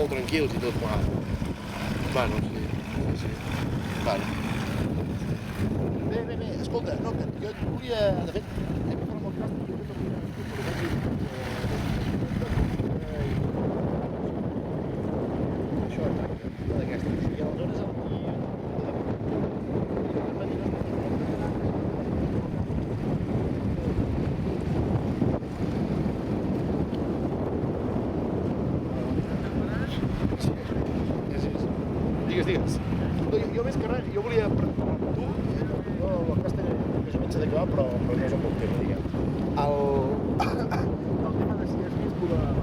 molt tranquils i tot, bueno, sí. Vale. Bé, escolta, no, que jo et volia, de fet, anem a fer amb el càsting, jo també volia això, d'aquestes, i aleshores Digues. Jo més que res, jo volia... Tu, jo el càsting més o menys s'ha d'acabar, però no és un bon tema, diguem. El tema de si has vist